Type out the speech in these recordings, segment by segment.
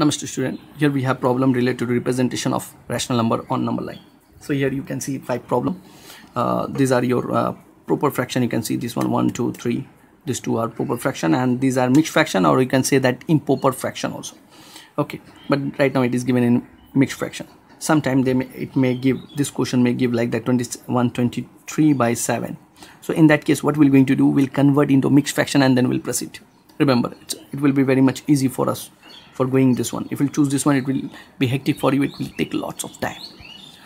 Namaste student, here we have problem related to representation of rational number on number line. So here you can see 5 problem. These are your proper fraction. You can see this one, 2, 3. These two are proper fraction and these are mixed fraction, or you can say that improper fraction also. Okay, but right now it is given in mixed fraction. Sometime this question may give like that 123 by 7. So in that case what we're going to do, we'll convert into mixed fraction and then we'll proceed. Remember, it will be very much easy for us for going this one. If we choose this one, it will be hectic for you, it will take lots of time.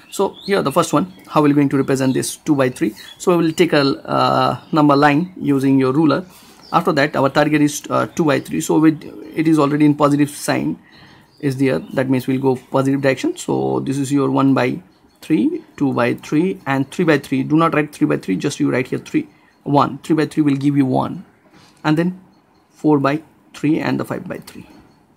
So here the first one, how we're going to represent this 2 by 3. So we will take a number line using your ruler. After that our target is 2 by 3. So it is already in positive sign is there, that means we'll go positive direction. So this is your 1 by 3, 2 by 3 and 3 by 3. Do not write 3 by 3, just you write here 1. 3 by 3 will give you 1, and then 4 by 3 and the 5 by 3,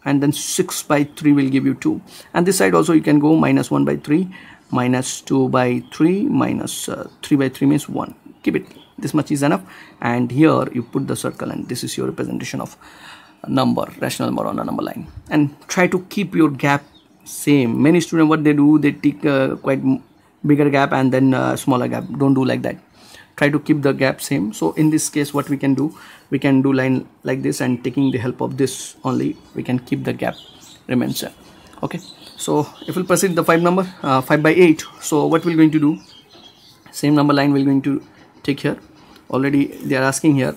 and then 6 by 3 will give you 2. And this side also you can go minus 1 by 3, minus 2 by 3, minus 3 by 3 means 1. Keep it, this much is enough. And here you put the circle, and this is your representation of number, rational number on a number line. And try to keep your gap same. Many students, what they do, they take quite bigger gap and then smaller gap. Don't do like that. Try to keep the gap same. So in this case what we can do line like this, and taking the help of this only we can keep the gap remains same. Okay, so if we'll proceed the 5 number 5 by 8. So what we're going to do, same number line we're going to take here. Already they are asking here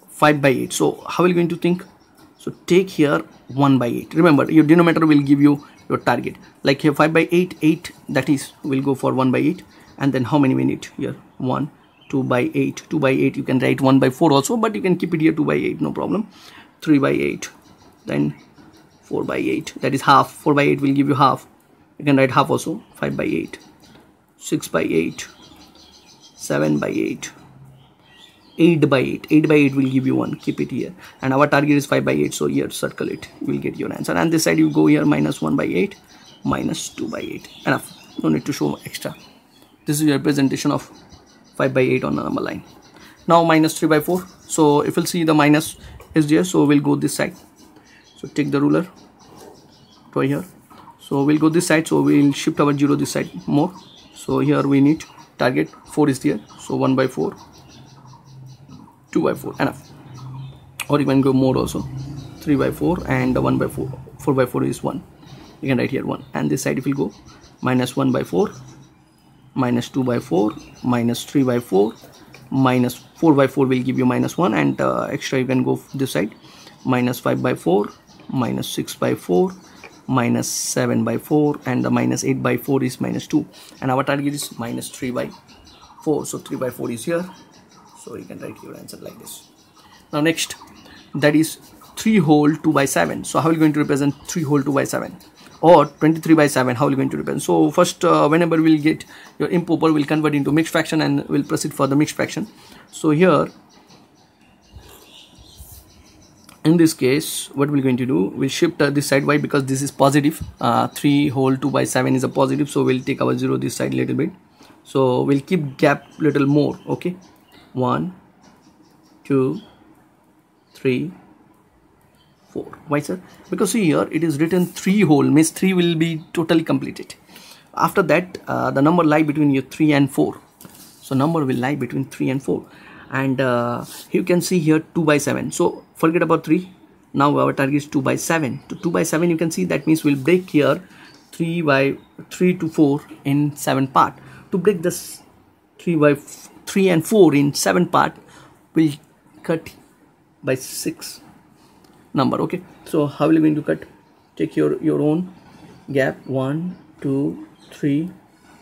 5 by 8. So how are you going to think? So take here 1 by 8. Remember, your denominator will give you your target. Like here 5 by 8, that is will go for 1 by 8. And then how many we need here? 1, 2 by 8. 2 by 8 you can write 1 by 4 also, but you can keep it here 2 by 8, no problem. 3 by 8, then 4 by 8, that is half. 4 by 8 will give you half, you can write half also. 5 by 8, 6 by 8, 7 by 8, 8 by 8. 8 by 8 will give you 1, keep it here. And our target is 5 by 8, so here circle it, you will get your answer. And this side you go here minus 1 by 8, minus 2 by 8. Enough, no need to show extra. This is your representation of 5 by 8 on the number line. Now minus 3 by 4. So if you'll see the minus is there, so we'll go this side. So take the ruler, draw here. So we'll go this side, so we'll shift our 0 this side more. So here we need target 4 is there, so 1 by 4, 2 by 4, enough. Or you can go more also, 3 by 4 and 1 by 4. 4 by 4 is 1, you can write here 1. And this side if you go minus 1 by 4, minus 2 by 4, minus 3 by 4, minus 4 by 4 will give you minus 1, and extra you can go this side, minus 5 by 4, minus 6 by 4, minus 7 by 4, and the minus 8 by 4 is minus 2, and our target is minus 3 by 4. So 3 by 4 is here, so you can write your answer like this. Now next, that is 3 whole 2 by 7. So how are you going to represent 3 whole 2 by 7? Or 23 by 7, how are you going to represent? So first whenever we'll get your improper, we'll convert into mixed fraction and we'll proceed for the mixed fraction. So here in this case what we're going to do, we'll shift this side. Why? Because this is positive. 3 whole 2 by 7 is a positive, so we'll take our 0 this side a little bit. So we'll keep gap little more. Okay, 1, 2, 3, 4. Why, sir? Because see here it is written 3 whole, means 3 will be totally completed. After that the number lie between your 3 and 4. So number will lie between 3 and 4. And you can see here 2 by 7. So forget about 3. Now our target is 2 by 7. To 2 by 7 you can see, that means we'll break here 3 to 4 in 7 part. To break this 3 and 4 in 7 part, we'll cut by 6 number. Okay, so how are you going to cut? Take your own gap, 1, 2, 3,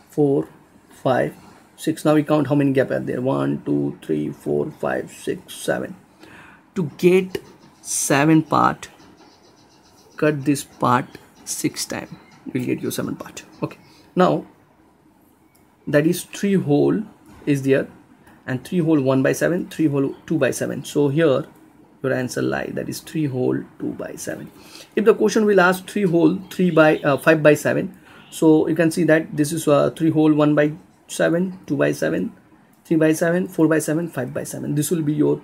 4, 5, 6. Now we count how many gap are there. 1, 2, 3, 4, 5, 6, 7. To get 7 part, cut this part 6 times, we'll get your 7 part. Okay, now that is 3 whole is there, and 3 whole 1 by 7, 3 whole 2 by 7. So here your answer lie, that is 3 whole 2 by 7. If the question will ask 3 whole 5 by 7, so you can see that this is 3 whole 1 by 7, 2 by 7, 3 by 7, 4 by 7, 5 by 7. This will be your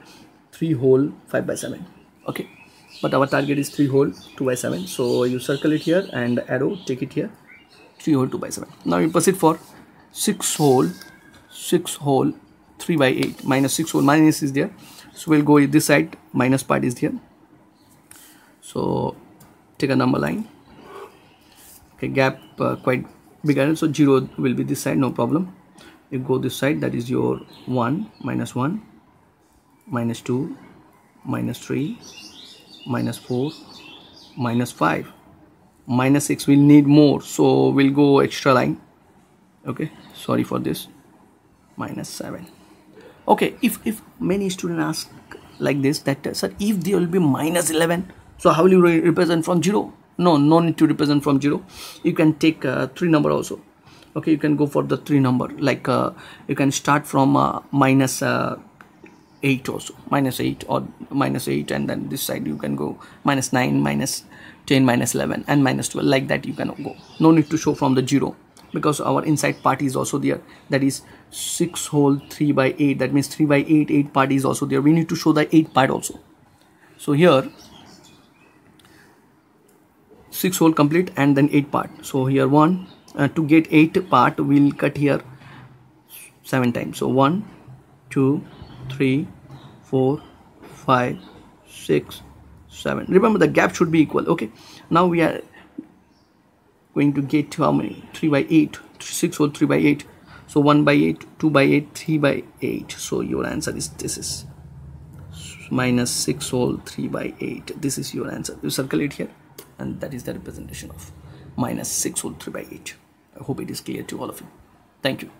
3 whole 5 by 7. Okay, but our target is 3 whole 2 by 7. So you circle it here and arrow, take it here, 3 whole 2 by 7. Now you proceed for 6 whole 3 by 8. Minus 6 whole, minus is there, so we'll go this side, minus part is here. So take a number line. Okay, gap quite bigger, so 0 will be this side, no problem. You go this side, that is your 1, minus 2, minus 3, minus 4, minus 5, minus 6. We'll need more, so we'll go extra line. Okay, sorry for this. Minus 7. Okay, if many students ask like this, that sir, if there will be minus 11, so how will you represent from 0? No need to represent from 0. You can take 3 number also. Okay, you can go for the 3 number, like you can start from minus 8 also, minus 8 or minus 8, and then this side you can go minus 9, minus 10, minus 11 and minus 12, like that you can go. No need to show from the 0, because our inside part is also there, that is 6 whole 3 by 8. That means 3 by 8 part is also there. We need to show the 8 part also. So here 6 whole complete and then 8 part. So here 1, to get 8 part, we'll cut here 7 times. So 1, 2, 3, 4, 5, 6, 7. Remember, the gap should be equal. Okay, now we are going to get how many? 3 by 8, 6 whole 3 by 8. So 1 by 8, 2 by 8, 3 by 8. So your answer is, this is minus 6 whole 3 by 8. This is your answer. You circle it here, and that is the representation of minus 6 whole 3 by 8. I hope it is clear to all of you. Thank you.